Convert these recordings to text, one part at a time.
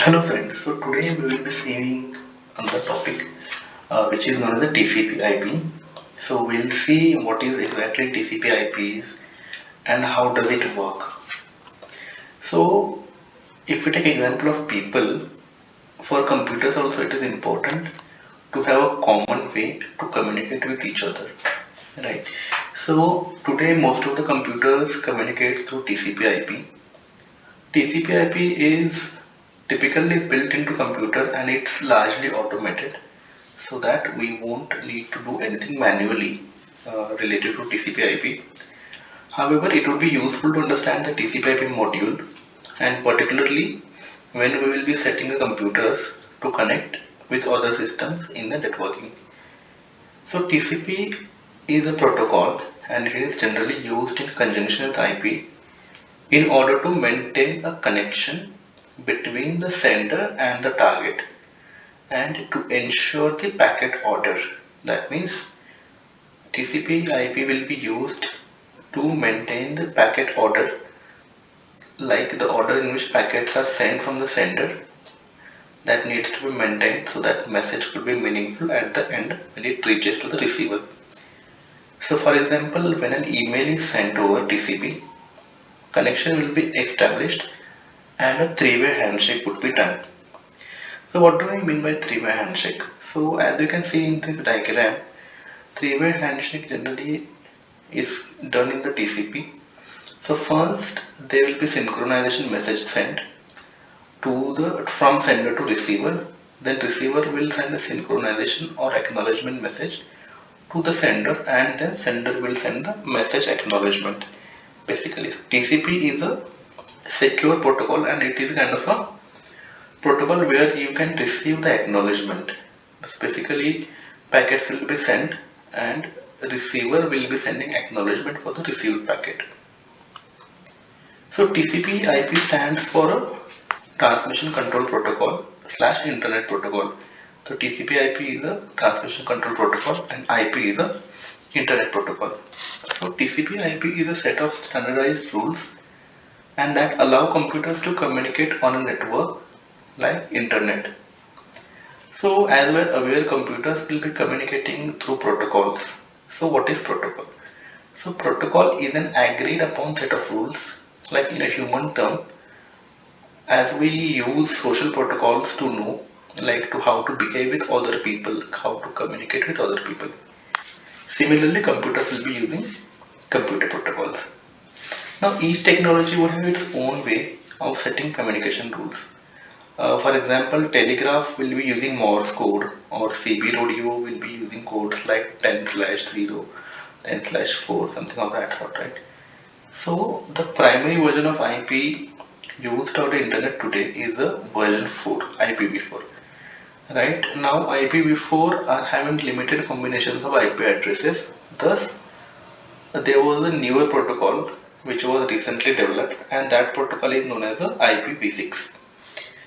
Hello friends, so today we will be seeing another topic which is known as the TCP/IP. So we'll see what is exactly TCP/IP is and how does it work. So if we take example of people, for computers also it is important to have a common way to communicate with each other, right? So today most of the computers communicate through TCP/IP. TCP/IP is typically built into computer and it's largely automated so that we won't need to do anything manually related to TCP/IP. However, it would be useful to understand the TCP/IP module and particularly when we will be setting the computers to connect with other systems in the networking. So TCP is a protocol and it is generally used in conjunction with IP in order to maintain a connection between the sender and the target and to ensure the packet order. That means TCP/IP will be used to maintain the packet order, like the order in which packets are sent from the sender, that needs to be maintained so that message could be meaningful at the end when it reaches to the receiver. So for example, when an email is sent over TCP, connection will be established and a three-way handshake would be done. So what do I mean by three-way handshake? So as you can see in this diagram, three-way handshake generally is done in the TCP. So first there will be synchronization message sent to the from sender to receiver. Then receiver will send a synchronization or acknowledgement message to the sender and then sender will send the message acknowledgement. Basically TCP is a secure protocol and it is kind of a protocol where you can receive the acknowledgement. Basically packets will be sent and receiver will be sending acknowledgement for the received packet. So TCP IP stands for a transmission control protocol slash internet protocol. So TCP IP is a transmission control protocol and IP is a internet protocol. So TCP IP is a set of standardized rules and that allow computers to communicate on a network like internet. So as we're aware, computers will be communicating through protocols. So what is protocol? So protocol is an agreed upon set of rules, like in a human term, as we use social protocols to know, like to how to behave with other people, how to communicate with other people. Similarly, computers will be using computer protocols. Now, each technology would have its own way of setting communication rules. For example, telegraph will be using Morse code or CB radio will be using codes like 10/0, 10/4, something of that sort, right? So the primary version of IP used on the internet today is the version 4, IPv4. Right now, IPv4 are having limited combinations of IP addresses. Thus, there was a newer protocol which was recently developed, and that protocol is known as the IPv6.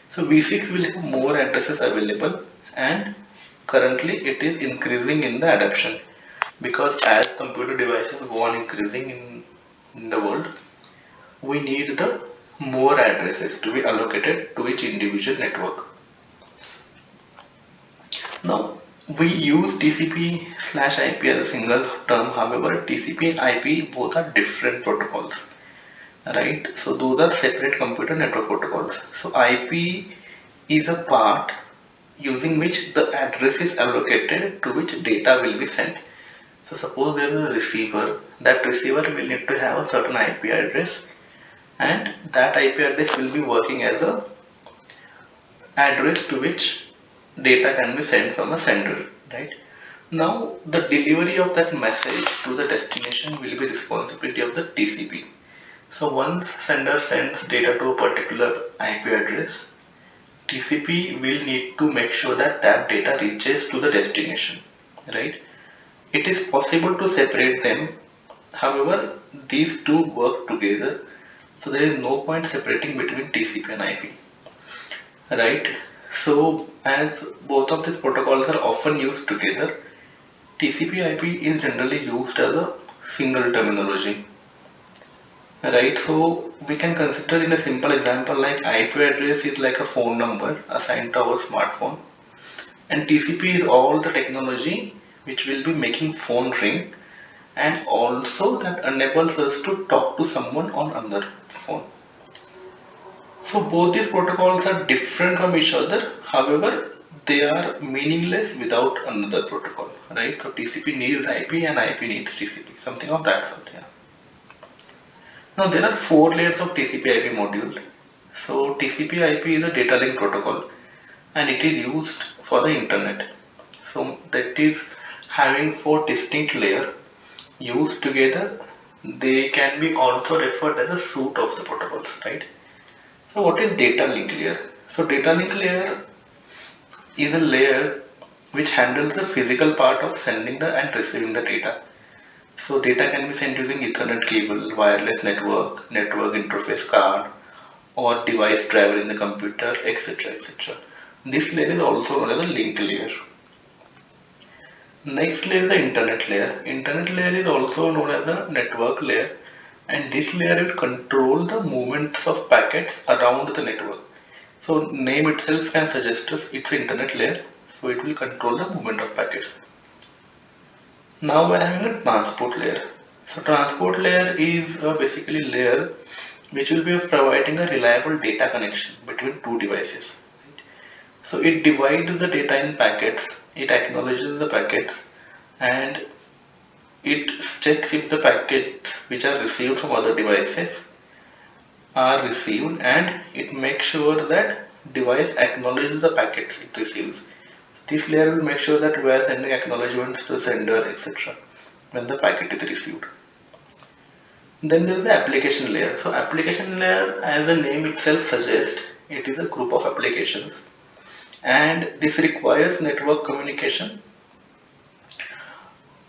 So V6 will have more addresses available, and currently it is increasing in the adoption because as computer devices go on increasing in the world, we need the more addresses to be allocated to each individual network. Now we use TCP/IP as a single term, however TCP and IP both are different protocols, right? So those are separate computer network protocols. So IP is a part using which the address is allocated to which data will be sent. So suppose there is a receiver, that receiver will need to have a certain IP address and that IP address will be working as a address to which data can be sent from a sender, right? Now the delivery of that message to the destination will be responsibility of the TCP. So once sender sends data to a particular IP address, TCP will need to make sure that that data reaches to the destination, right? It is possible to separate them. However, these two work together, so there is no point separating between TCP and IP, right? So as both of these protocols are often used together, TCP/IP is generally used as a single terminology, right? So we can consider in a simple example like IP address is like a phone number assigned to our smartphone, and TCP is all the technology which will be making phone ring and also that enables us to talk to someone on another phone. So both these protocols are different from each other. However, they are meaningless without another protocol, right? So TCP needs IP and IP needs TCP, something of that sort. Yeah. Now there are four layers of TCP/IP module. So TCP/IP is a data link protocol, and it is used for the internet. So that is having four distinct layers used together. They can be also referred as a suite of the protocols, right? So what is data link layer? So data link layer is a layer which handles the physical part of sending the and receiving the data. So data can be sent using Ethernet cable, wireless network, network interface card, or device driver in the computer, etc. etc. This layer is also known as a link layer. Next layer is the internet layer. Internet layer is also known as the network layer, and this layer will control the movements of packets around the network. So name itself can suggest us it's internet layer, so it will control the movement of packets. Now we're having a transport layer. So transport layer is basically layer which will be providing a reliable data connection between two devices. So it divides the data in packets, it acknowledges the packets, and it checks if the packets which are received from other devices are received, and it makes sure that device acknowledges the packets it receives. This layer will make sure that we are sending acknowledgements to the sender, etc. when the packet is received. Then there is the application layer. So application layer, as the name itself suggests, it is a group of applications, and this requires network communication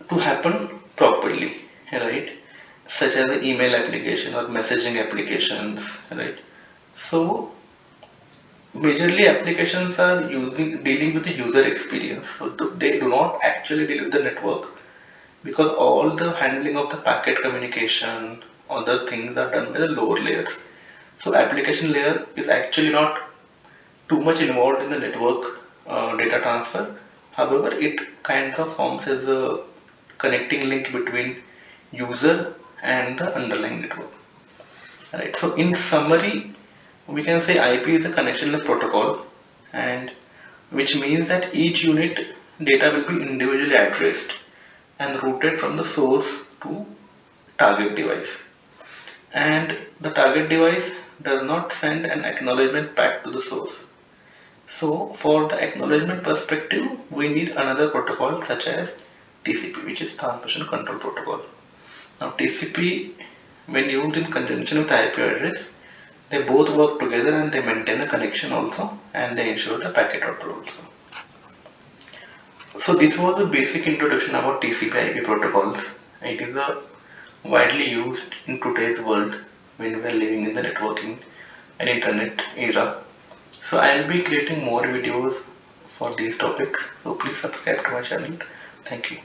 to happen properly, right? Such as the email application or messaging applications, right? So majorly applications are using dealing with the user experience. So they do not actually deal with the network because all the handling of the packet communication, other things are done by the lower layers. So application layer is actually not too much involved in the network data transfer. However, it kind of forms as a connecting link between user and the underlying network. Right. So in summary, we can say IP is a connectionless protocol, and which means that each unit data will be individually addressed and routed from the source to target device. And the target device does not send an acknowledgement back to the source. So for the acknowledgement perspective, we need another protocol such as TCP, which is Transmission Control Protocol. Now TCP, when used in conjunction with IP address, they both work together and they maintain the connection also, and they ensure the packet output also. So this was the basic introduction about TCP/IP protocols. It is a widely used in today's world when we are living in the networking and internet era. So I'll be creating more videos for these topics. So please subscribe to my channel. Thank you.